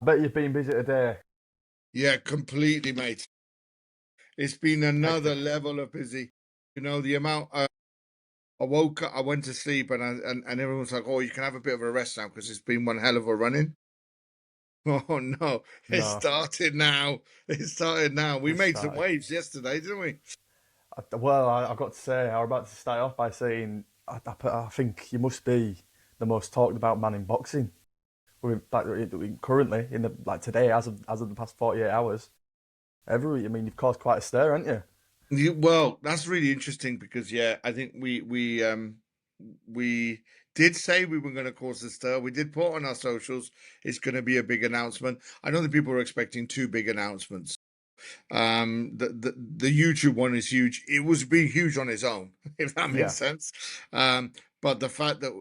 Bet you've been busy today. Yeah, completely, mate. It's been another Hectic. level of busy. The amount I woke up, I went to sleep, and everyone's like, "Oh, you can have a bit of a rest now because it's been one hell of a running." Oh no, it No, started now. It started now. We it made some started. waves yesterday, didn't we? I've got to say, I was about to start off by saying I think you must be the most talked about man in boxing. Currently, in the today, as of the past 48 hours, I mean, you've caused quite a stir, haven't you? Well, that's really interesting because yeah, I think we did say we were going to cause a stir. We did put on our socials. It's going to be a big announcement. I don't think people were expecting two big announcements. The YouTube one is huge. It was being huge on its own, if that makes Yeah. sense. But the fact that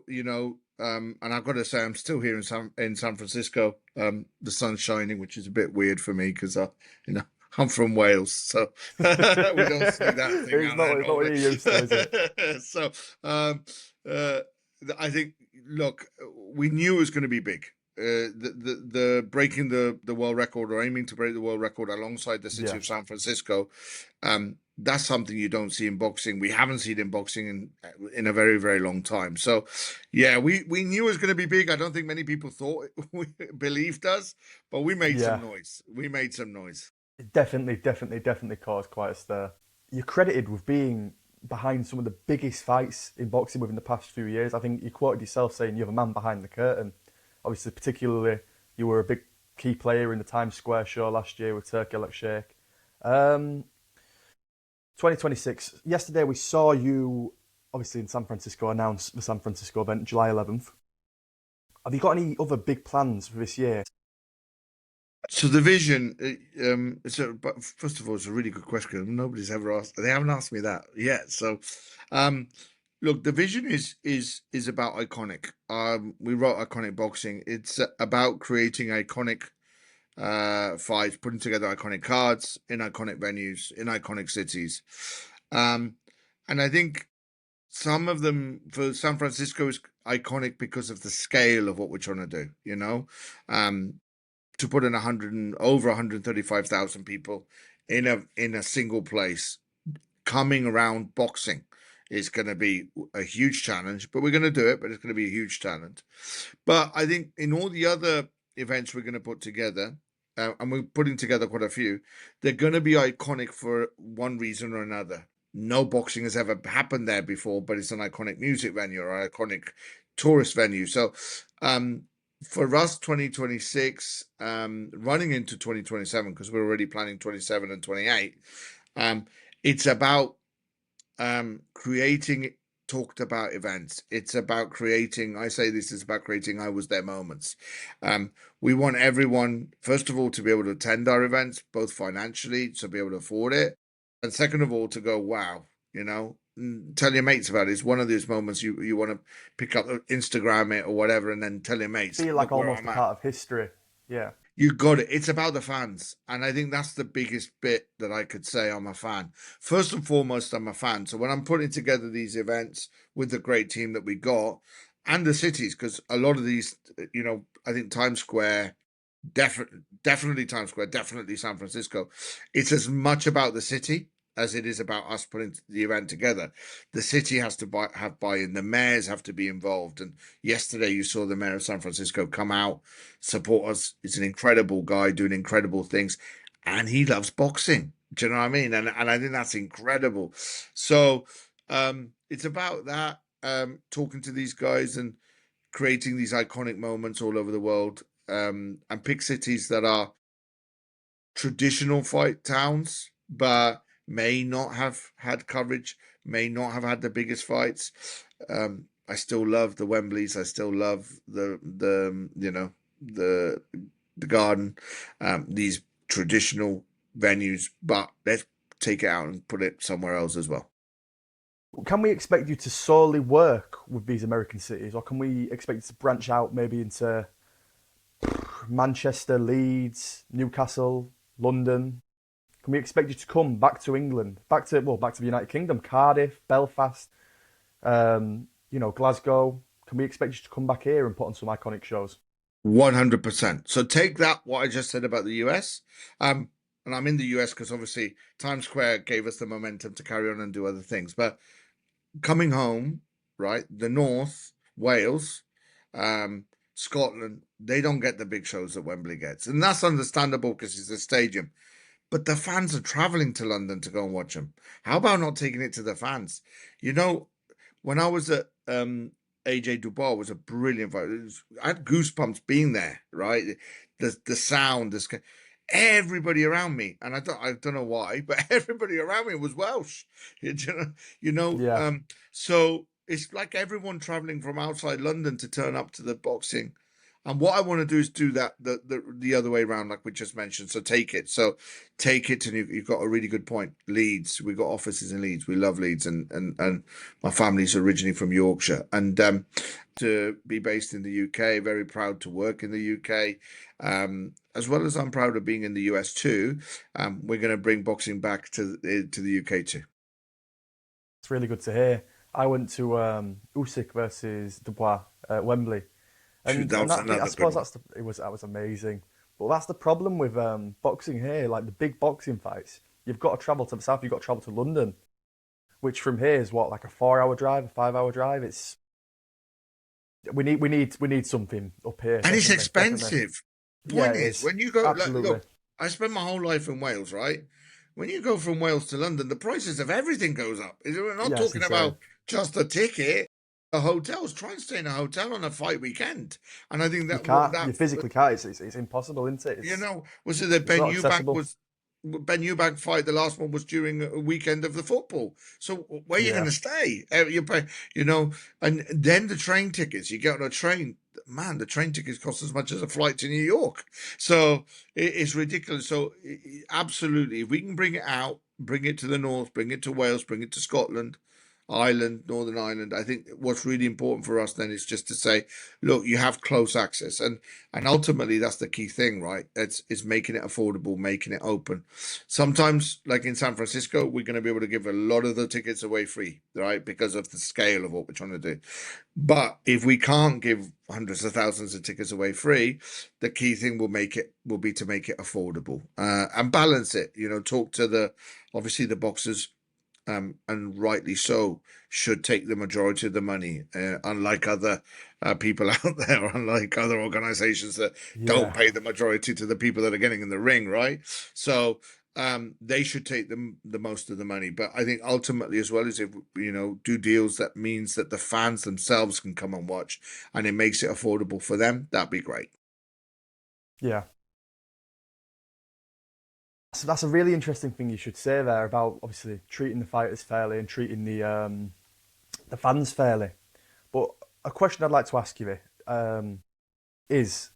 and I've got to say, I'm still here in San Francisco. The sun's shining, which is a bit weird for me because you know, I'm from Wales, so we don't see that thing It's out there not what normally. you're used to, is it? So um, uh, I think, look, we knew it was going to be big. The breaking the world record or aiming to break the world record alongside the city Yeah. of San Francisco, that's something you don't see in boxing. We haven't seen it in boxing in a very very long time. So, yeah, we knew it was going to be big. I don't think many people thought we believed us, but we made some Yeah. noise. We made some noise. It definitely caused quite a stir. You're credited with being behind some of the biggest fights in boxing within the past few years. I think you quoted yourself saying you're the man behind the curtain. Obviously, particularly, you were a big key player in the Times Square show last year with Turkey Elect Sheikh. Um, 2026. Yesterday, we saw you, obviously, in San Francisco, announce the San Francisco event, July 11th. Have you got any other big plans for this year? So the vision, but first of all, it's a really good question. Nobody's ever asked. They haven't asked me that yet. So, um, look, the vision is about iconic. We wrote iconic boxing. It's about creating iconic fights, putting together iconic cards in iconic venues in iconic cities. Um, and I think some of them for San Francisco is iconic because of the scale of what we're trying to do. Um, to put in 100 and over 135,000 people in a single place coming around boxing is going to be a huge challenge, but we're going to do it, but it's going to be a huge challenge. But I think in all the other events we're going to put together, and we're putting together quite a few, they're going to be iconic for one reason or another. No boxing has ever happened there before, but it's an iconic music venue or an iconic tourist venue. So, um, for us, 2026, running into 2027, because we're already planning 27 and 28, it's about creating talked about events. It's about creating, I say this is about creating I was there moments. We want everyone, first of all, to be able to attend our events, both financially, to be able to afford it. And second of all, to go, wow, tell your mates about it. It's one of those moments you want to pick up, Instagram it or whatever, and then tell your mates, Feel like look where almost I'm a at. part of history. Yeah. You got it. It's about the fans. And I think that's the biggest bit that I could say I'm a fan. First and foremost, I'm a fan. So when I'm putting together these events with the great team that we got and the cities, because a lot of these, I think Times Square, definitely Times Square, definitely San Francisco, it's as much about the city as it is about us putting the event together. The city has to have buy-in. The mayors have to be involved. And yesterday, you saw the mayor of San Francisco come out, support us. He's an incredible guy doing incredible things, and he loves boxing. Do you know what I mean? And I think that's incredible. So it's about that. Talking to these guys and creating these iconic moments all over the world, and pick cities that are traditional fight towns, but may not have had coverage, may not have had the biggest fights. I still love the Wembleys. I still love the the Garden, these traditional venues. But let's take it out and put it somewhere else as well. Can we expect you to solely work with these American cities, or can we expect you to branch out maybe into Manchester, Leeds, Newcastle, London? Can we expect you to come back to England, back to the United Kingdom, Cardiff, Belfast, Glasgow? Can we expect you to come back here and put on some iconic shows? 100%. So take that, what I just said about the US. And I'm in the US because obviously Times Square gave us the momentum to carry on and do other things. But coming home, right, the North, Wales, um, Scotland, they don't get the big shows that Wembley gets. And that's understandable because it's a stadium. But the fans are traveling to London to go and watch them. How about not taking it to the fans? You know, when I was at AJ Dubois was a brilliant fight. I had goosebumps being there, right? The sound, everybody around me, and I don't know why, but everybody around me was Welsh. You know, Yeah. so it's like everyone traveling from outside London to turn up to the boxing. And what I want to do is do that the other way around, like we just mentioned. So take it to New. You've got a really good point. Leeds, we've got offices in Leeds. We love Leeds, and my family's originally from Yorkshire, and to be based in the UK, very proud to work in the UK, as well as I'm proud of being in the US too. We're going to bring boxing back to the UK too. It's really good to hear. I went to Usyk versus Dubois at Wembley, That and was that I another good suppose one. that was amazing. But that's the problem with boxing here. Like the big boxing fights, you've got to travel to the south. You've got to travel to London, which from here is what, like a 4 hour drive, a 5 hour drive. It's we need something up here. And it's Definitely, definitely. expensive. Yeah, Point it is, is when you go, absolutely. look, I spent my whole life in Wales, right? When you go from Wales to London, the prices of everything goes up. We're not Yeah, it's talking insane. about just a ticket. The hotels, try and stay in a hotel on a fight weekend, and I think You that can't. You that physically can't. It's impossible, isn't it? was it that It's not accessible. Ben Eubank fight? The last one was during a weekend of the football. So where are you going Yeah, to stay? You pay, and then the train tickets. You get on a train, man. The train tickets cost as much as a flight to New York. So it's ridiculous. So absolutely, if we can bring it out, bring it to the north, bring it to Wales, bring it to Scotland. Ireland, Northern Ireland. I think what's really important for us then is just to say, look, you have close access, and ultimately that's the key thing, right? It's making it affordable, making it open. Sometimes, like in San Francisco, we're going to be able to give a lot of the tickets away free, right? Because of the scale of what we're trying to do. But if we can't give hundreds of thousands of tickets away free, the key thing will be to make it affordable and balance it. Talk to obviously the boxers, and rightly so, should take the majority of the money, unlike other people out there, unlike other organizations that don't yeah, pay the majority to the people that are getting in the ring, right? So they should take the most of the money. But I think ultimately, as well, as if do deals that means that the fans themselves can come and watch, and it makes it affordable for them. That'd be great. yeah. So that's a really interesting thing you should say there about obviously treating the fighters fairly and treating the fans fairly. But a question I'd like to ask you is: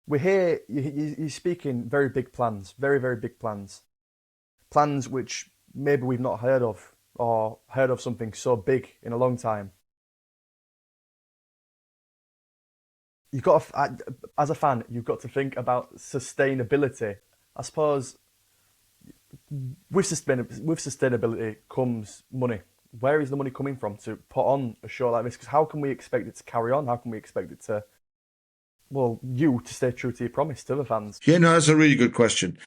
we hear you're speaking very big plans, very big plans, plans which maybe we've not heard of or heard of something so big in a long time. You've got as a fan, you've got to think about sustainability. I suppose with sustainability comes money. Where is the money coming from to put on a show like this? Because how can we expect it to carry on? How can we expect it to, well, you to stay true to your promise to the fans? Yeah, no, that's a really good question.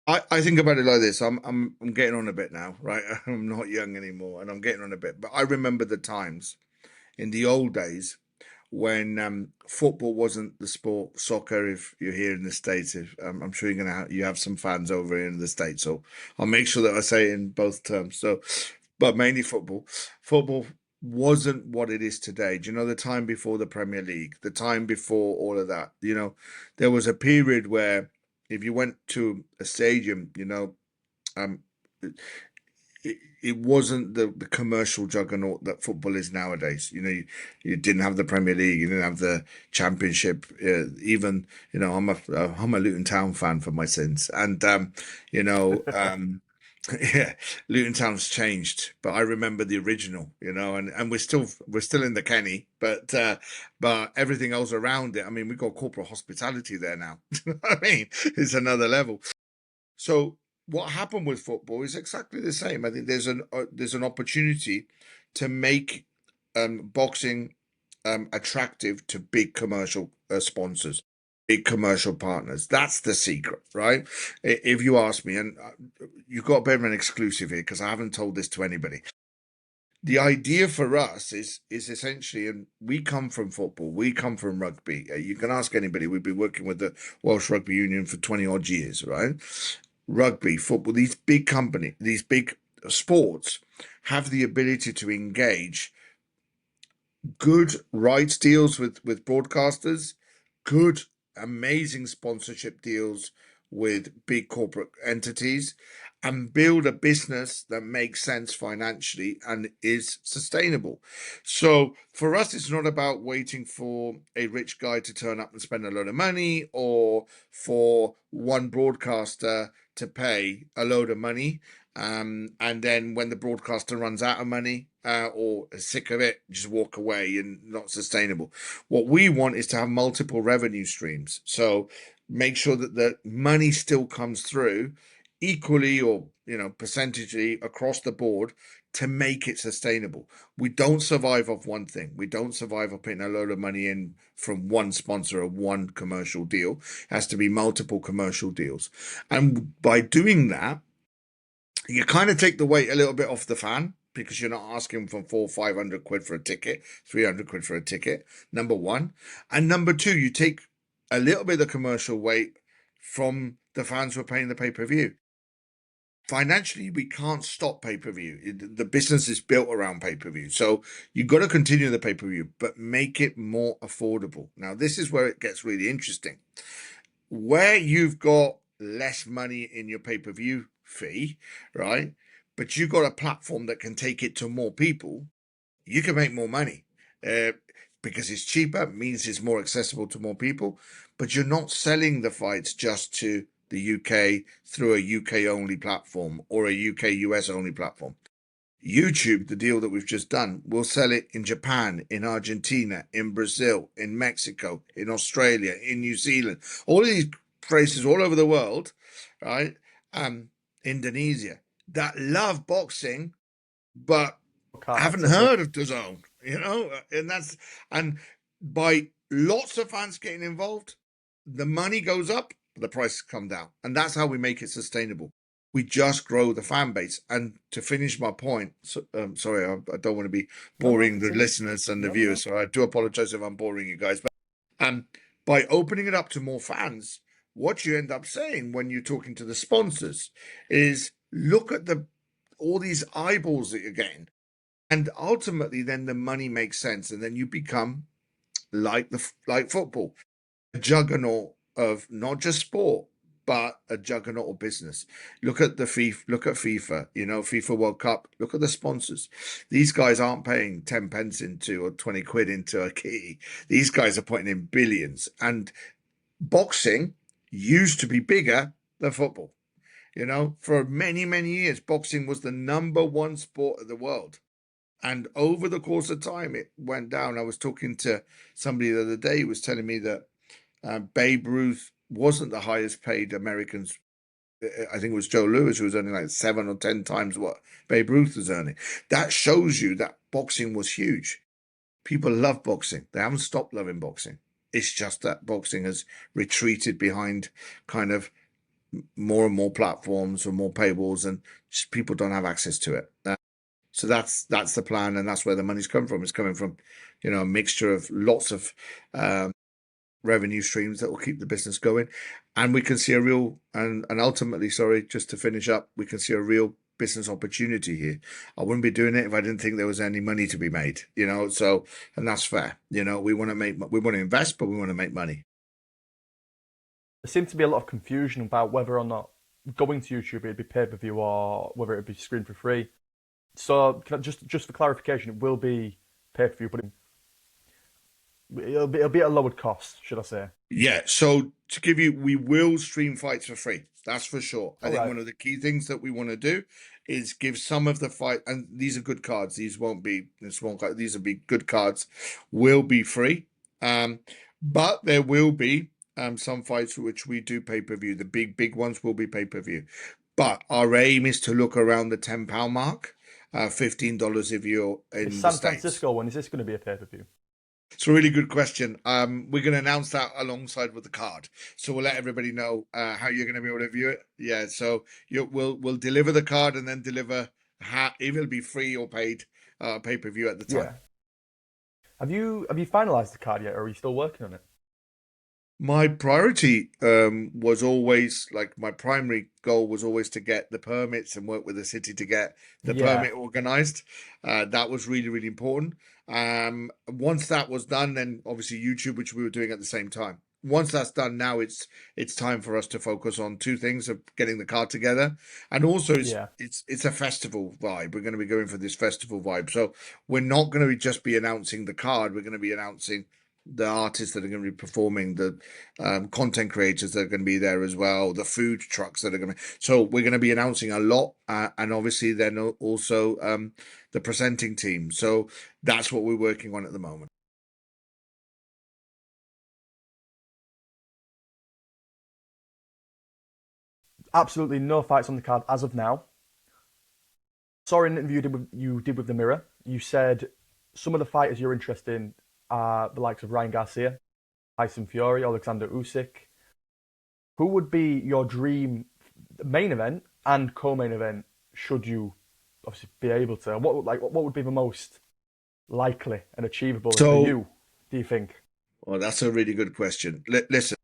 I think about it like this. I'm getting on a bit now, right? I'm not young anymore, and I'm getting on a bit. But I remember the times in the old days when football wasn't the sport. Soccer, if you're here in the States, I'm sure you have some fans over here in the States, so I'll make sure that I say it in both terms. So, but mainly football. Football wasn't what it is today. Do you know the time before the Premier League, the time before all of that? There was a period where if you went to a stadium, um, it wasn't the commercial juggernaut that football is nowadays. You didn't have the Premier League, you didn't have the Championship. Even I'm a Luton Town fan for my sins, and you know yeah, Luton Town's changed, but I remember the original. And we're still in the Kenny, but everything else around it. I mean, we've got corporate hospitality there now. I mean, it's another level. So what happened with football is exactly the same. I think there's an opportunity to make boxing attractive to big commercial sponsors, big commercial partners. That's the secret, right? If you ask me, and you've got a bit of an exclusive here because I haven't told this to anybody. The idea for us is essentially, and we come from football, we come from rugby. You can ask anybody. We've been working with the Welsh Rugby Union for 20 odd years, right? Rugby, football, these big sports have the ability to engage good rights deals with broadcasters, good amazing sponsorship deals with big corporate entities, and build a business that makes sense financially and is sustainable. So for us, it's not about waiting for a rich guy to turn up and spend a lot of money, or for one broadcaster to pay a load of money, and then when the broadcaster runs out of money, or is sick of it, just walk away, and not sustainable. What we want is to have multiple revenue streams. So make sure that the money still comes through equally, or percentagely across the board, to make it sustainable. We don't survive off one thing. We don't survive off putting a load of money in from one sponsor or one commercial deal. It has to be multiple commercial deals. And by doing that, you kind of take the weight a little bit off the fan, because you're not asking for 400-500 quid for a ticket, 300 quid for a ticket, number one. And number two, you take a little bit of commercial weight from the fans who are paying the pay-per-view. Financially, we can't stop pay-per-view. The business is built around pay-per-view. So you've got to continue the pay-per-view, but make it more affordable. Now, this is where it gets really interesting. Where you've got less money in your pay-per-view fee, right? But you've got a platform that can take it to more people, you can make more money. Because it's cheaper, means it's more accessible to more people, but you're not selling the fights just to the UK through a UK only platform or a UK US only platform. YouTube, the deal that we've just done, will sell it in Japan, in Argentina, in Brazil, in Mexico, in Australia, in New Zealand, all of these places all over the world, right? Indonesia, that love boxing, but Can't haven't access it. heard of DAZN, and by lots of fans getting involved, the money goes up, the prices come down, and that's how we make it sustainable. We just grow the fan base. And to finish my point, sorry, I don't want to be No, no, boring the continue. listeners and the No, no, viewers, no. so I do apologize if I'm boring you guys. But by opening it up to more fans, what you end up saying when you're talking to the sponsors is, look at all these eyeballs that you're getting. And ultimately, then the money makes sense, and then you become like football, a juggernaut of not just sport, but a juggernaut of business. Look at FIFA, FIFA World Cup. Look at the sponsors. These guys aren't paying 10 pence into, or 20 quid into a key. These guys are putting in billions. And boxing used to be bigger than football. For many, many years, boxing was the number one sport of the world. And over the course of time, it went down. I was talking to somebody the other day who was telling me that Babe Ruth wasn't the highest paid Americans. I think it was Joe Louis, who was earning like 7 or 10 times what Babe Ruth was earning. That shows you that boxing was huge. People love boxing. They haven't stopped loving boxing. It's just that boxing has retreated behind kind of more and more platforms or more paywalls, and just people don't have access to it. So that's the plan, and that's where the money's come from. It's coming from, a mixture of lots of revenue streams that will keep the business going, and we can see a real and ultimately, sorry, just to finish up, we can see a real business opportunity here. I wouldn't be doing it if I didn't think there was any money to be made. So, and that's fair. We want to invest, but we want to make money. There seemed to be a lot of confusion about whether or not going to YouTube it'd be pay-per-view or whether it'd be screened for free. So just for clarification, it will be pay-per-view, but it'll be at a lowered cost, should I say? Yeah, so to give you, we will stream fights for free. That's for sure. I All think right. one of the key things that we want to do is give some of the fight, and these are good cards. These will be good cards, will be free. But there will be some fights which we do pay-per-view. The big ones will be pay-per-view. But our aim is to look around the £10 mark, $15 if you're This in the San States. Francisco one, is this going to be a pay-per-view? It's a really good question. We're going to announce that alongside with the card, so we'll let everybody know how you're going to be able to view it. Yeah, so we'll deliver the card and then deliver if it'll be free or paid pay-per-view at the time. Yeah. Have you finalised the card yet, or are you still working on it? My priority was always like my primary goal was always to get the permits and work with the city to get the Yeah. permit organized. That was really, really important. Once that was done, then obviously YouTube, which we were doing at the same time. Once that's done, now it's time for us to focus on two things of getting the card together, and also Yeah. it's a festival vibe. We're going to be going for this festival vibe, so we're not going to just be announcing the card. We're going to be announcing the artists that are going to be performing, the content creators that are going to be there as well, the food trucks that are going to. So we're going to be announcing a lot, and obviously then also the presenting team. So that's what we're working on at the moment. Absolutely no fights on the card as of now. Saw an interview you did with the Mirror. You said some of the fighters you're interested in are the likes of Ryan Garcia, Tyson Fury, Alexander Usyk. Who would be your dream main event and co-main event? Should you obviously be able to? What would be the most likely and achievable for So, you? Do you think? well, that's a really good question. Listen,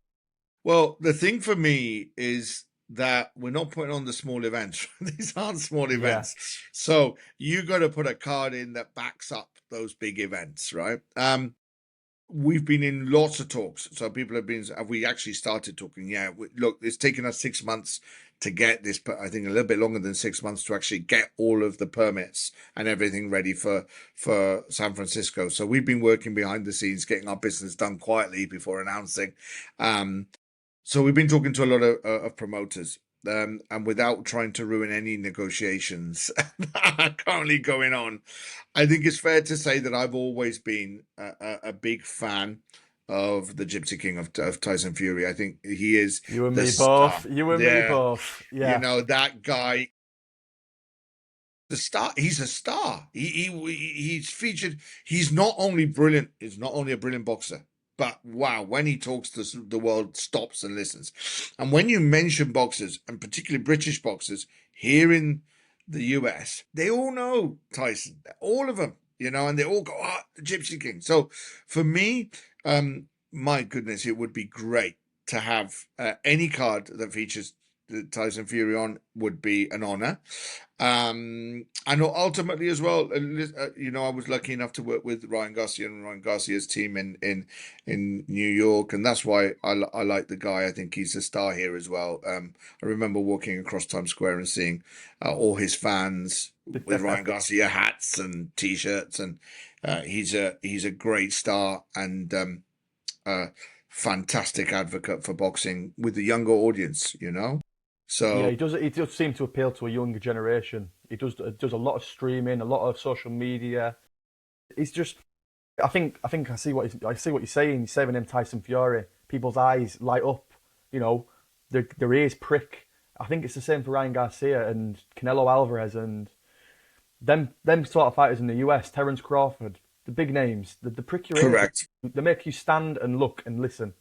well, the thing for me is that we're not putting on the small events. These aren't small Yeah, events. So you got to put a card in that backs up those big events, right? We've been in lots of talks. So people have we actually started talking? Yeah, look, it's taken us 6 months to get this, but I think a little bit longer than 6 months to actually get all of the permits and everything ready for San Francisco. So we've been working behind the scenes, getting our business done quietly before announcing. Um, so we've been talking to a lot of promoters, and without trying to ruin any negotiations that are currently going on, I think it's fair to say that I've always been a big fan of the Gypsy King of Tyson Fury. I think he is you and the me star. both. You and me Yeah, both. Yeah, that guy, the star. He's a star. He's featured. He's not only brilliant. He's not only a brilliant boxer, but wow, when he talks, the world stops and listens. And when you mention boxers, and particularly British boxers here in the US, they all know Tyson. All of them, and they all go, "Ah, the Gypsy King." So for me, my goodness, it would be great to have any card that features Tyson Fury on would be an honor. I know ultimately as well, I was lucky enough to work with Ryan Garcia and Ryan Garcia's team in New York, and that's why I like the guy. I think he's a star here as well. I remember walking across Times Square and seeing all his fans with Ryan Garcia hats and T-shirts, and he's a great star and uh, fantastic advocate for boxing with the younger audience. yeah. So He does seem to appeal to a younger generation. He does a lot of streaming, a lot of social media. He's just. I think I see what you're saying. You're saying him Tyson Fury. People's eyes light up. You know, their ears prick. I think it's the same for Ryan Garcia and Canelo Alvarez and them sort of fighters in the US. Terence Crawford, the big names. The prick your ears. correct. They make you stand and look and listen,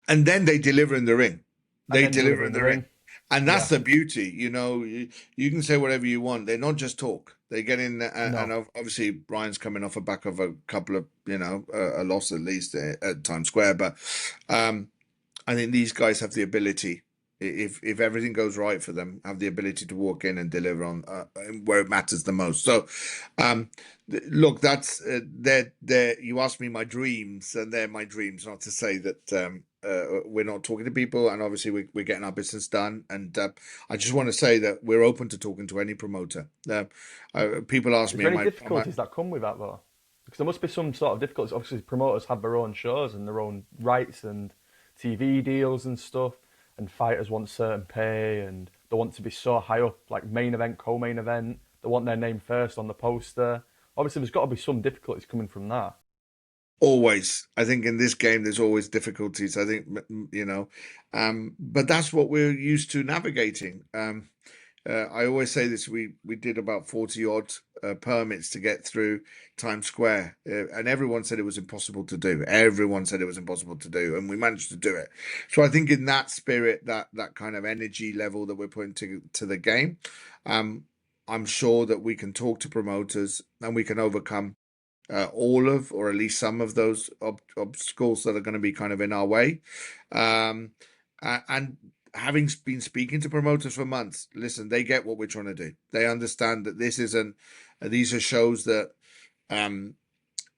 And then they deliver in the ring. and They then deliver deliver in in the the ring. ring. And that's Yeah. the beauty. You can say whatever you want. They're not just talk. They get in, and No. obviously Brian's coming off the back of a couple of, a loss at least at Times Square. But I think these guys have the ability, if everything goes right for them, have the ability to walk in and deliver on where it matters the most. So, um, look, that's they're. You asked me my dreams, and they're my dreams. Not to say that we're not talking to people, and obviously we're getting our business done. And I just want to say that we're open to talking to any promoter. People ask Is me, there any am I difficulties that come with that though? Because there must be some sort of difficulties. Obviously, promoters have their own shows and their own rights and TV deals and stuff, and fighters want certain pay and they want to be so high up, like main event, co-main event. They want their name first on the poster. Obviously, there's got to be some difficulties coming from that. Always. I think in this game, there's always difficulties. I think, but that's what we're used to navigating. I always say this: we did about 40 odd permits to get through Times Square, and everyone said it was impossible to do. Everyone said it was impossible to do, and we managed to do it. So I think in that spirit, that kind of energy level that we're putting to the game, um, I'm sure that we can talk to promoters and we can overcome all of, or at least some of those obstacles that are going to be kind of in our way. Um, and having been speaking to promoters for months, listen, they get what we're trying to do. They understand that this isn't, these are shows that, um,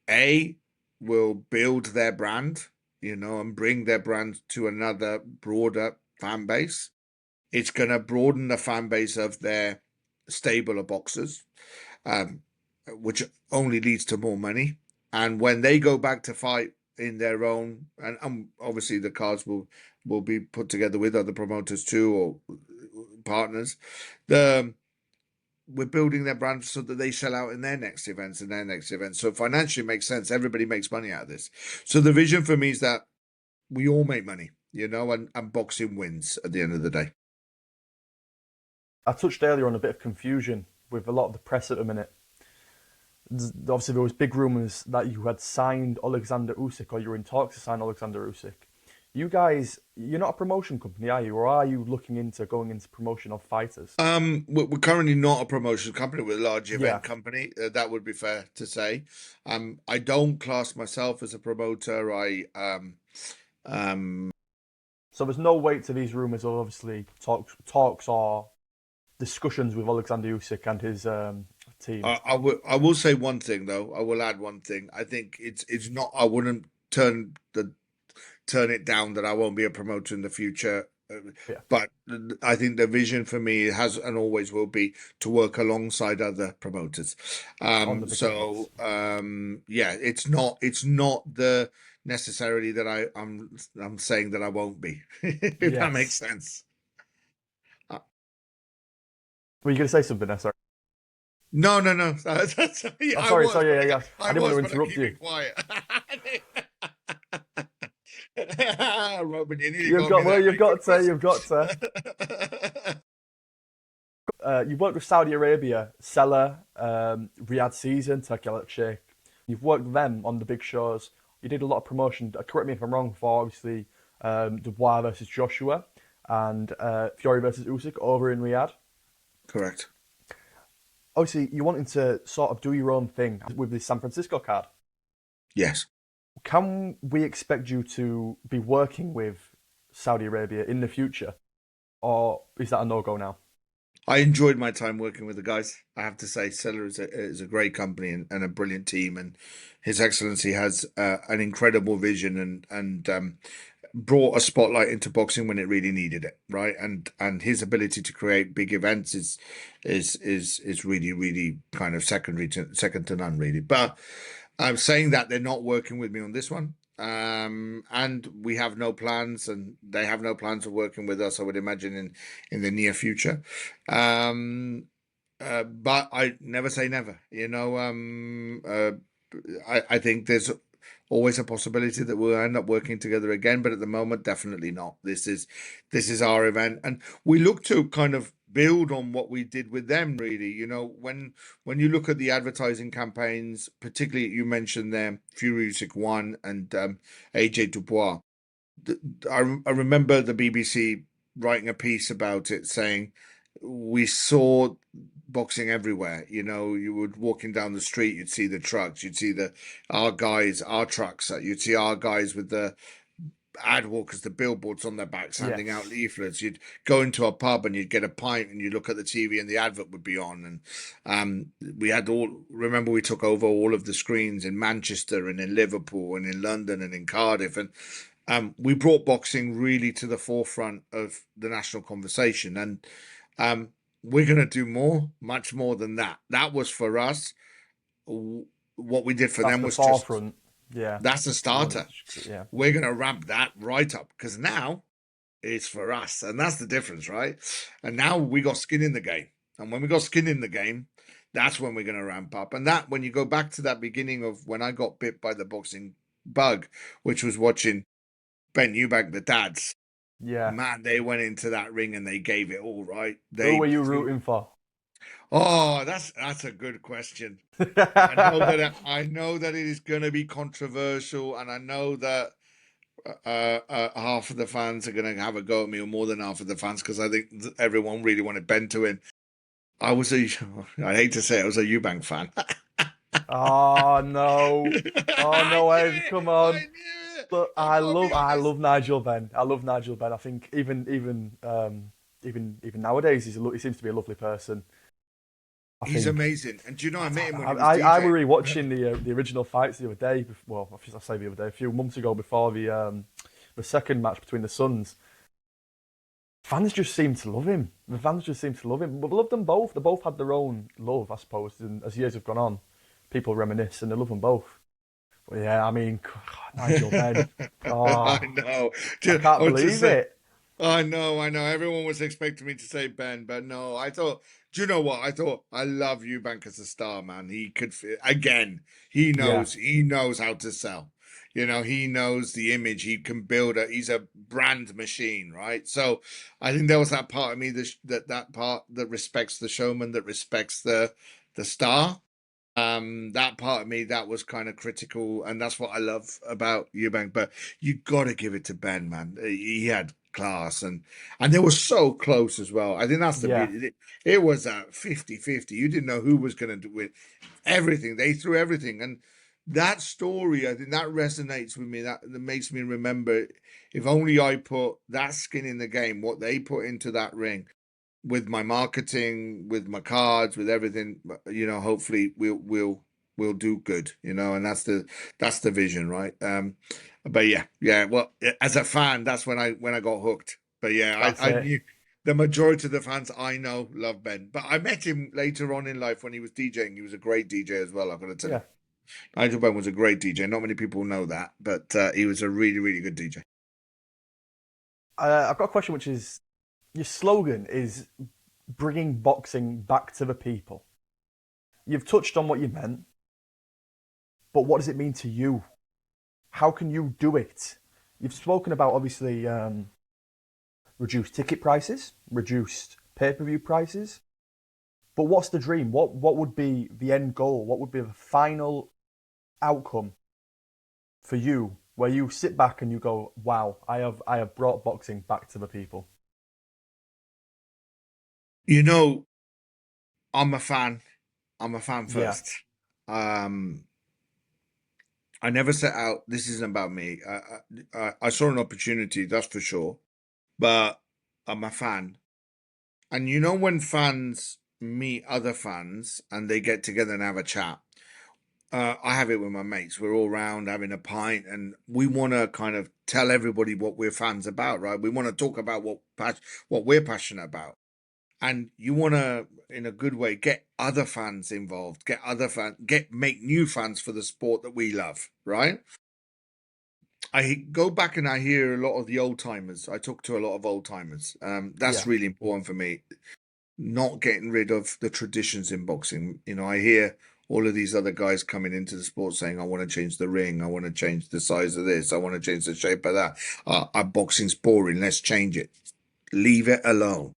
A, will build their brand, and bring their brand to another broader fan base. It's going to broaden the fan base of their stable of boxers, um, which only leads to more money. And when they go back to fight in their own, and obviously the cards will be put together with other promoters too, or partners. The We're building their brand so that they sell out in their next events and their next events. So financially, it makes sense. Everybody makes money out of this. So the vision for me is that we all make money, and boxing wins at the end of the day. I touched earlier on a bit of confusion with a lot of the press at the minute. Obviously, there was big rumours that you had signed Alexander Usyk, or you were in talks to sign Alexander Usyk. You guys, you're not a promotion company, are you? Or are you looking into going into promotion of fighters? We're currently not a promotion company. We're a large Yeah. event company. That would be fair to say. I don't class myself as a promoter. Um, So there's no weight to these rumours of obviously talks or discussions with Alexander Usyk and his team. I will say one thing though. I will add one thing. I think it's not. I wouldn't turn it down that I won't be a promoter in the future. Yeah, But I think the vision for me has and always will be to work alongside other promoters. on the big events. Yeah, it's not the necessarily that I'm saying that I won't be. If that makes Yes. sense. Uh, Were you going to say something there? Sorry. no, no, no. Oh, I sorry, was, sorry. but Yeah, yeah. I I didn't want was, to but I'm interrupt you. keeping quiet. Robin, you nearly You've got me got well. there, You've mate. Good got to. question. You've got to. You've worked with Saudi Arabia, Seller, Riyadh Season, Turkey Electric Sheikh. You've worked with them on the big shows. You did a lot of promotion. Correct me if I'm wrong. For obviously Dubois versus Joshua and Fury versus Usyk over in Riyadh. Correct. Obviously, you wanted to sort of do your own thing with the San Francisco card. Yes. Can we expect you to be working with Saudi Arabia in the future, or is that a no go now? I enjoyed my time working with the guys. I have to say, Seller is a great company and a brilliant team, and His Excellency has an incredible vision and brought a spotlight into boxing when it really needed it, right? And his ability to create big events is really kind of second to none, really. But I'm saying that they're not working with me on this one. And we have no plans, and they have no plans of working with us, I would imagine, in the near future. Um, but I never say never. I think there's always a possibility that we'll end up working together again, but at the moment, definitely not. This is our event, and we look to kind of build on what we did with them. Really, when you look at the advertising campaigns, particularly you mentioned them, Fury Usyk One and AJ Dubois. I remember the BBC writing a piece about it saying we saw boxing everywhere. You would walking down the street, you'd see the trucks, you'd see our guys, our trucks, you'd see our guys with the ad walkers, the billboards on their backs, handing out Yes. leaflets. You'd go into a pub and you'd get a pint and you look at the TV and the advert would be on. And we had remember we took over all of the screens in Manchester and in Liverpool and in London and in Cardiff. And we brought boxing really to the forefront of the national conversation. And um, we're going to do more, much more than that. That was for us. What we did for That's them the was just forefront. Yeah. that's a You want starter. it, yeah. We're going to ramp that right up because now it's for us. And that's the difference, right? And now we got skin in the game. And when we got skin in the game, that's when we're going to ramp up. And that, when you go back to that beginning of when I got bit by the boxing bug, which was watching Ben Eubank, the dads. Yeah. Man, they went into that ring and they gave it all, right? Who They were you threw. rooting for? Oh, that's a good question. I know that it is going to be controversial, and I know that half of the fans are going to have a go at me, or more than half of the fans, because I think everyone really wanted Ben to win. I was a, I hate to say it, I was a Eubank fan. Oh no. Oh no, Ed, come I on. knew it. Look, I've got to be I honest. love Nigel Benn. I love Nigel Benn. I think even nowadays he seems to be a lovely person. I He's think amazing, and do you know I met him when he was I were DJing. rewatching the original fights the other day. Well, I say the other day, a few months ago before the second match between the Suns. Fans just seem to love him. The fans just seem to love him. But love them both. They both had their own love, I suppose. And as years have gone on, people reminisce and they love them both. But yeah, I mean, Nigel Benn. I Oh, know. I I can't was just believe saying. it. I know. Everyone was expecting me to say Ben, but no, I thought, do you know what? I thought I love Eubank as a star, man. He could again, Yeah, he knows how to sell. You know, he knows the image. He can build he's a brand machine, right? So I think there was that part of me that part that respects the showman, that respects the star. That part of me that was kind of critical, and that's what I love about Eubank. But you got to give it to Ben, man. He had class, and they were so close as well. I think that's the yeah, beauty. It was a 50-50. You didn't know who was going to do it. Everything they threw everything, and that story, I think that resonates with me. That makes me remember. If only I put that skin in the game, what they put into that ring with my marketing, with my cards, with everything, hopefully we'll do good, and that's the vision, right? But yeah. Well, as a fan, that's when I got hooked. But yeah, that's I it. knew the majority of the fans I know love Ben. But I met him later on in life when he was DJing. He was a great DJ as well. I've got to tell you, Yeah. Nigel Ben was a great DJ. Not many people know that, but he was a really, really good DJ. I've got a question, which is your slogan is bringing boxing back to the people. You've touched on what you meant, but what does it mean to you? How can you do it? You've spoken about obviously reduced ticket prices, reduced pay per view prices. But what's the dream? What would be the end goal? What would be the final outcome for you, where you sit back and you go, "Wow, I have brought boxing back to the people." You know, I'm a fan. I'm a fan Yeah, first. Um, I never set out. This isn't about me. I saw an opportunity, that's for sure. But I'm a fan, and you know when fans meet other fans and they get together and have a chat. I have it with my mates. We're all round having a pint, and we want to kind of tell everybody what we're fans about, right? We want to talk about what we're passionate about, and you want to, in a good way, get other fans involved, get other fans, make new fans for the sport that we love, right? I go back and I hear a lot of the old timers. I talk to a lot of old timers. That's yeah, really important for me. Not getting rid of the traditions in boxing. I hear all of these other guys coming into the sport saying, "I want to change the ring. I want to change the size of this. I want to change the shape of that. Boxing's boring. Let's change it. Leave it alone."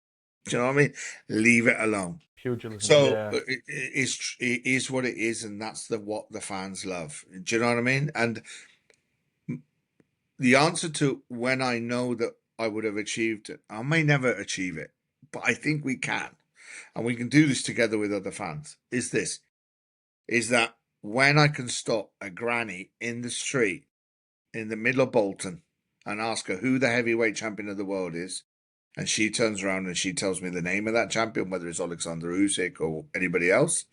Do you know what I mean? Leave it alone. pugilism. So Yeah, it is what it is, and that's what the fans love. Do you know what I mean? And the answer to when I know that I would have achieved it, I may never achieve it, but I think we can, and we can do this together with other fans. Is that when I can stop a granny in the street in the middle of Bolton and ask her who the heavyweight champion of the world is, and she turns around and she tells me the name of that champion, whether it's Alexander Usyk or anybody else,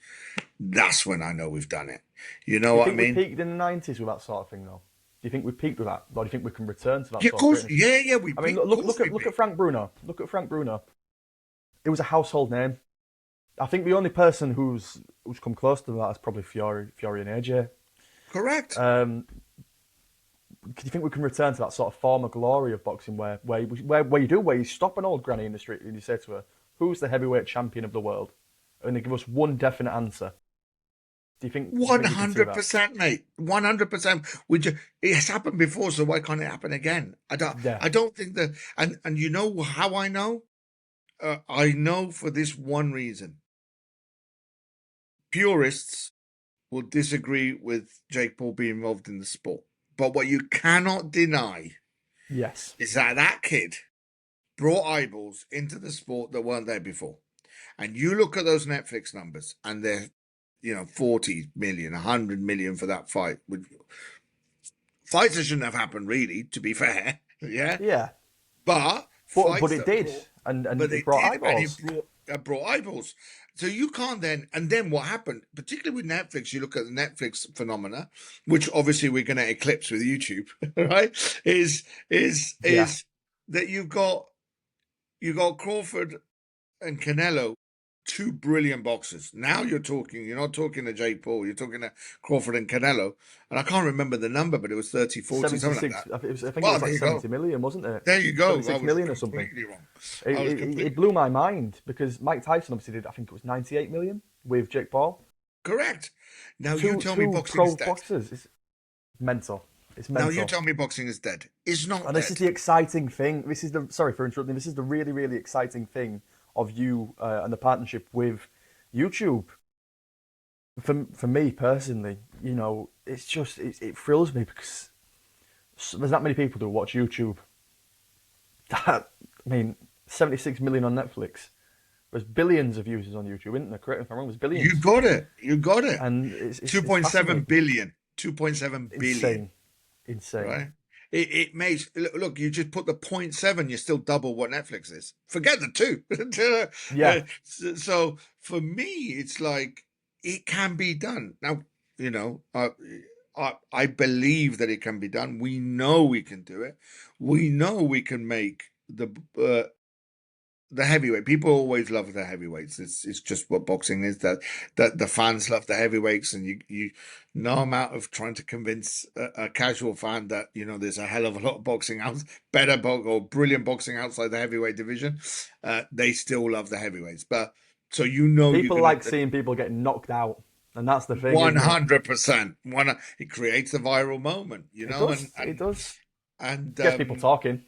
that's when I know we've done it. You know do you what I think we mean? peaked in the '90s with that sort of thing, though? Do you think we peaked with that, or do you think we can return to that Yeah, of sort of course. greatness? Yeah, we I mean, peaked. Of course we look at peaked. Frank Bruno. Look at Frank Bruno. It was a household name. I think the only person who's come close to that is probably Fury and AJ. Correct. Um, do you think we can return to that sort of former glory of boxing, where you stop an old granny in the street and you say to her, "Who's the heavyweight champion of the world?" and they give us one definite answer. do you One think we can see hundred that? percent, mate. 100%. It has happened before, so why can't it happen again? Yeah. I don't think that. And you know how I know? I know for this one reason. Purists will disagree with Jake Paul being involved in the sport, but what you cannot deny Yes. is that that kid brought eyeballs into the sport that weren't there before. And you look at those Netflix numbers, and they're 40 million, 100 million for that fight. Fights that shouldn't have happened, really, to be fair. Yeah. Yeah. But But fights it that did, brought, and but it it brought did, and it eyeballs. brought eyeballs. So you can't then, and then what happened, particularly with Netflix, you look at the Netflix phenomena, which obviously we're going to eclipse with YouTube, right? Yeah. Is that you got Crawford and Canelo, two brilliant boxers. Now you're not talking to Jake Paul, you're talking to Crawford and Canelo. And I can't remember the number, but it was 30, 40, something like 76. that. I think it Well, was there like you go. 70 million, wasn't it? There you go. I 76 was million or something. completely wrong. It, I was it completely blew my mind because Mike Tyson obviously did. I think it was 98 million with Jake Paul. correct. Now you Two tell me two boxing pro is dead. boxers. It's mental. It's Now you mental. tell me boxing is dead. It's not And this is dead. the exciting thing. This is the sorry for interrupting. This is the really really exciting thing of you and the partnership with YouTube. For me personally, it's just it thrills me because there's not many people who watch YouTube. That I mean, 76 million on Netflix. There's billions of users on YouTube, isn't there? Correct me if I'm wrong. There's You billions, got it. You got it. and it's 2.7 fascinating, billion. 2.7 billion. insane, insane. Right? It makes look. You just put the point seven, you're still double what Netflix is. Forget the two. Yeah, So for me, it's like it can be done. Now, you know, I believe that it can be done. We know we can do it. We know we can make the heavyweight. People always love the heavyweights. It's just what boxing is. That the fans love the heavyweights, and you no amount of trying to convince a casual fan that there's a hell of a lot of boxing out, or brilliant boxing outside the heavyweight division. They still love the heavyweights, but so you're people gonna like seeing people get knocked out, and that's the thing, one isn't it? hundred percent. It creates a viral moment, It and does, it and does. and Gets people talking.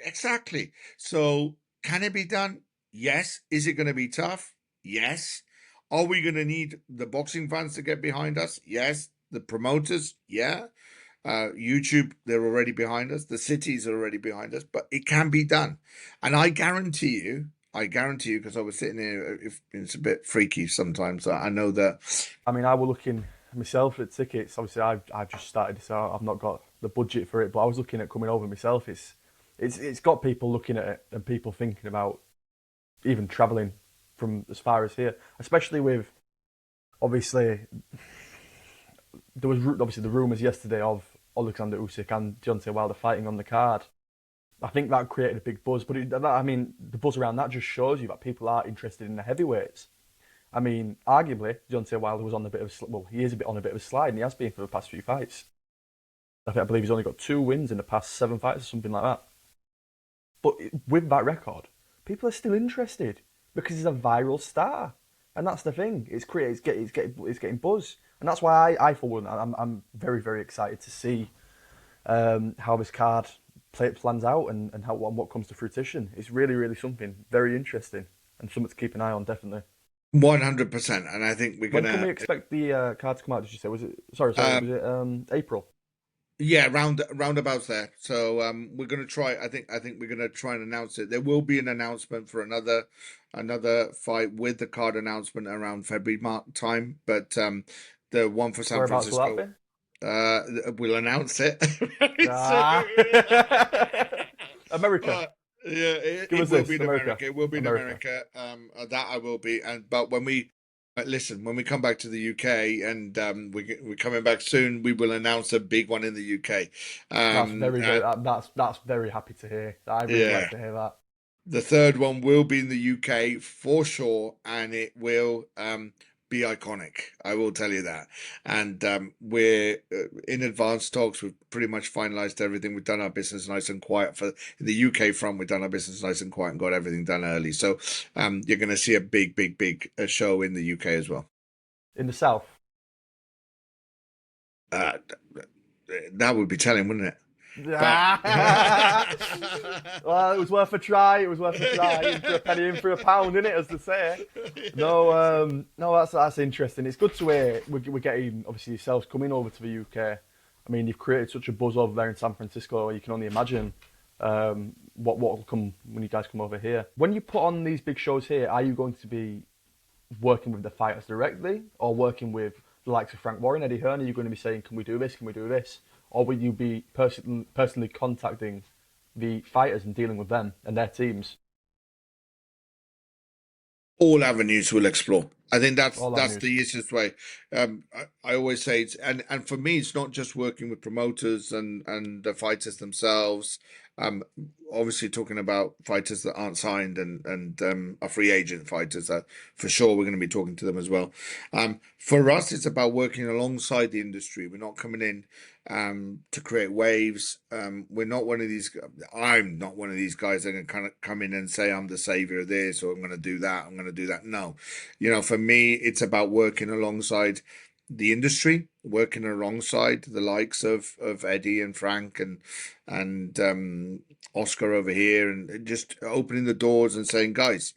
exactly. So, can it be done? Yes. Is it going to be tough? Yes. Are we going to need the boxing fans to get behind us? Yes. The promoters? Yeah. YouTube, they're already behind us. The cities are already behind us, but it can be done. And I guarantee you, because I was sitting here, if it's a bit freaky sometimes, I know that. I mean, I was looking myself at tickets. Obviously, I've just started this out. I've not got the budget for it, but I was looking at coming over myself. It's got people looking at it and people thinking about even travelling from as far as here, especially with obviously there was obviously the rumours yesterday of Alexander Usyk and Deontay Wilder fighting on the card. I think that created a big buzz, but I mean the buzz around that just shows you that people are interested in the heavyweights. I mean, arguably Deontay Wilder was on a bit of he is a bit on a bit of a slide, and he has been for the past few fights. I believe he's only got 2 wins in the past 7 fights or something like that. But with that record, people are still interested because he's a viral star, and that's the thing. It's getting buzz, and that's why I for one, I'm very very excited to see how this card plans out and what comes to fruition. It's really really something very interesting and something to keep an eye on definitely. 100%. And I think we're When can we gonna. expect the card to come out? Did you say was it? Sorry. Was Um, it April? Yeah, roundabouts there. So we're gonna try. I think we're gonna try and announce it. There will be an announcement for another fight with the card announcement around February March time. But the one for San Whereabouts will that Francisco, be? we'll announce it very soon. Ah, America. But yeah, Give it us will be this, in America. America. It will be in America. America. That I will be. And but when we listen, when we come back to the UK, and we're coming back soon, we will announce a big one in the UK. That's Um, very uh, very. That's very happy to hear. I really like yeah, to hear that. the third one will be in the UK for sure, and it will be iconic. I will tell you that. And we're in advanced talks. We've pretty much finalised everything. We've done our business nice and quiet for the UK front. We've done our business nice and quiet and got everything done early. So you're going to see a big, big, big show in the UK as well. In the south. Uh, that would be telling, wouldn't it? But Well, it was worth a try. It was worth a try. In for a penny, in for a pound, isn't it? As they say. No, exactly. no, that's interesting. It's good to hear we're getting obviously yourselves coming over to the UK. I mean, you've created such a buzz over there in San Francisco. You can only imagine what will come when you guys come over here. When you put on these big shows here, are you going to be working with the fighters directly, or working with the likes of Frank Warren, Eddie Hearn? Are you going to be saying, "Can we do this? Can we do this?" Or will you be personally contacting the fighters and dealing with them and their teams? All avenues we'll explore. I think All that's the avenues. easiest way. I always say it's and for me it's not just working with promoters and the fighters themselves. Um, Obviously talking about fighters that aren't signed and are free agent fighters. That for sure we're going to be talking to them as well. For us, it's about working alongside the industry. We're not coming in to create waves. We're not one of these. I'm not one of these guys that can kind of come in and say I'm the savior of this or I'm going to do that. I'm going to do that. No, for me, it's about working alongside the industry, working alongside the likes of Eddie and Frank and Oscar over here, and just opening the doors and saying, guys,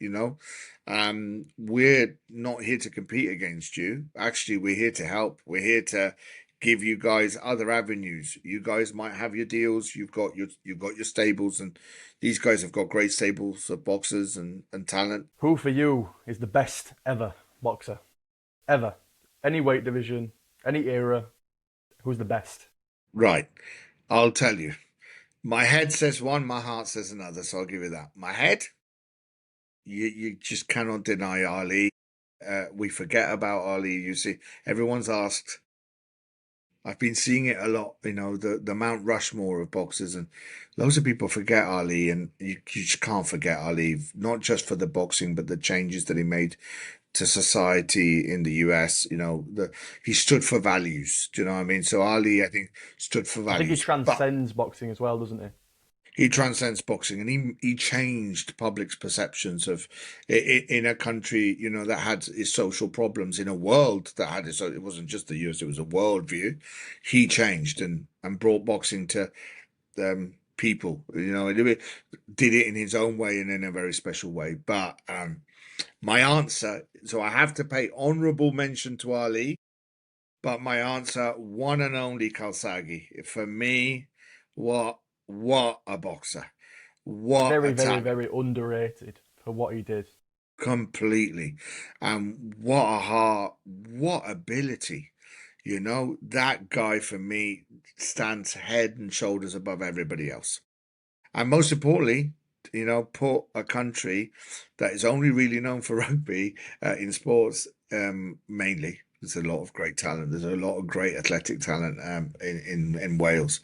we're not here to compete against you. Actually, we're here to help. We're here to give you guys other avenues. You guys might have your deals. You've got your stables, and these guys have got great stables of boxers and talent. Who for you is the best ever boxer? Ever. Any weight division, any era, who's the best? Right. I'll tell you. My head says one, my heart says another, so I'll give you that. My head, you just cannot deny Ali. We forget about Ali. You see, everyone's asked. I've been seeing it a lot, the Mount Rushmore of boxers, and loads of people forget Ali, and you just can't forget Ali, not just for the boxing, but the changes that he made to society in the US. He stood for values. Do you know what I mean? So Ali, I think, stood for I think he values, but transcends boxing as well, doesn't he? he transcends boxing, and he changed public's perceptions of in a country that had its social problems, in a world that had its. It wasn't just the US; it was a world view. He changed and brought boxing to people. Did it in his own way and in a very special way. But my answer, so I have to pay honourable mention to Ali, but my answer, one and only Kalsagi. For me, what what a boxer. What a Very, very, talent. very underrated for what he did. Completely. And what a heart, what ability. That guy for me stands head and shoulders above everybody else. And most importantly, put a country that is only really known for rugby in sports mainly. There's a lot of great talent. There's a lot of great athletic talent in Wales,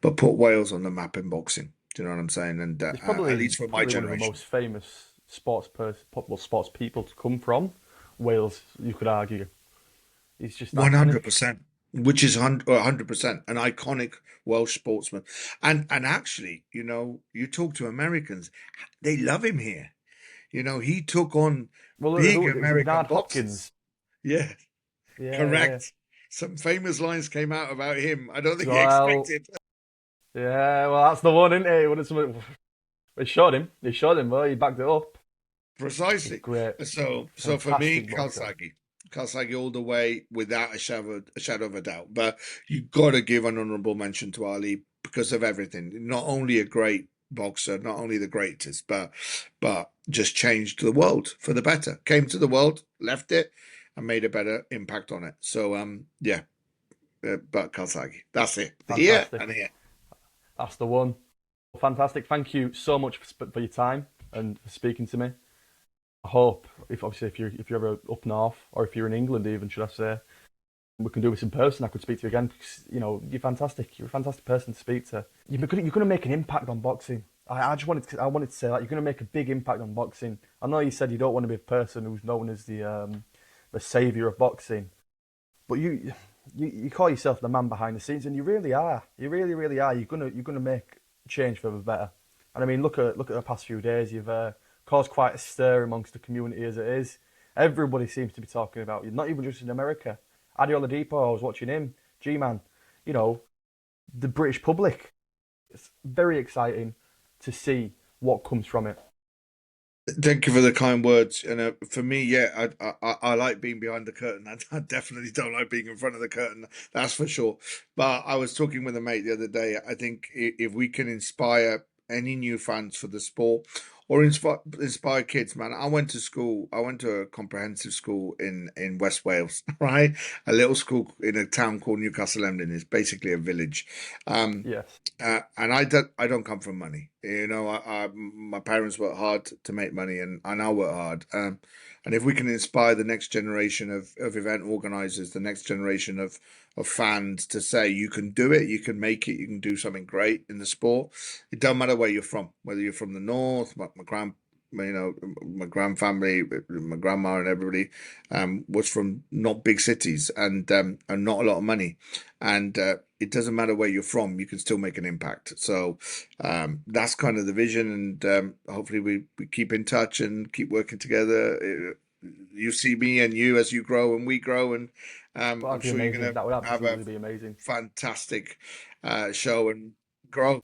but put Wales on the map in boxing. Do you know what I'm saying? And He's at least for my probably one of the generation, most famous popular sports people to come from Wales. You could argue he's just iconic. 100%, which is 100% an iconic Welsh sportsman. And actually, you talk to Americans, they love him here. He took on Well, big who, was it American Bernard boxers. Hopkins? Yeah, Yeah, yeah. correct. Some famous lines came out about him. I don't think he Well, expected. yeah. Well, that's the one, isn't it? They showed him. They showed him. Well, he backed it up. He's Precisely. great, So for me, fantastic boxer. Kalsagi all the way without a shadow of a doubt. But you got to give an honourable mention to Ali because of everything. Not only a great boxer, not only the greatest, but just changed the world for the better. Came to the world, left it, and made a better impact on it. So yeah, but Kalsagi, that's it. Here Fantastic. and here. That's the one. Fantastic. Thank you so much for your time and for speaking to me. I hope, if you're ever up north or if you're in England, even should I say, we can do this in person. I could speak to you again because you're fantastic. You're a fantastic person to speak to. You're going to make an impact on boxing. I wanted to say that you're going to make a big impact on boxing. I know you said you don't want to be a person who's known as the savior of boxing, but you call yourself the man behind the scenes, and you really are. You really, really are. You're gonna make change for the better. And I mean, look at the past few days. You've caused quite a stir amongst the community as it is. Everybody seems to be talking about you. Not even just in America. Adi Oladipo, I was watching him. G-Man. you know, the British public. It's very exciting to see what comes from it. Thank you for the kind words. And for me, yeah, I like being behind the curtain. I definitely don't like being in front of the curtain. That's for sure. But I was talking with a mate the other day. I think if we can inspire any new fans for the sport, or inspire kids, man. I went to school. I went to a comprehensive school in West Wales, right? A little school in a town called Newcastle Emlyn. It's basically a village. Um, Yes. and I don't come from money. You know, my parents work hard to make money, and I work hard. And if we can inspire the next generation of event organizers, the next generation of fans to say you can do it, you can make it, you can do something great in the sport. It don't matter where you're from, whether you're from the north, my grand family, my grandma and everybody was from not big cities and not a lot of money, and it doesn't matter where you're from, you can still make an impact. So that's kind of the vision, and hopefully we keep in touch and keep working together. You see me and you as you grow and we grow, and Well, I'm that'd be sure you're amazing. going to That would have a absolutely be amazing. fantastic show and grow.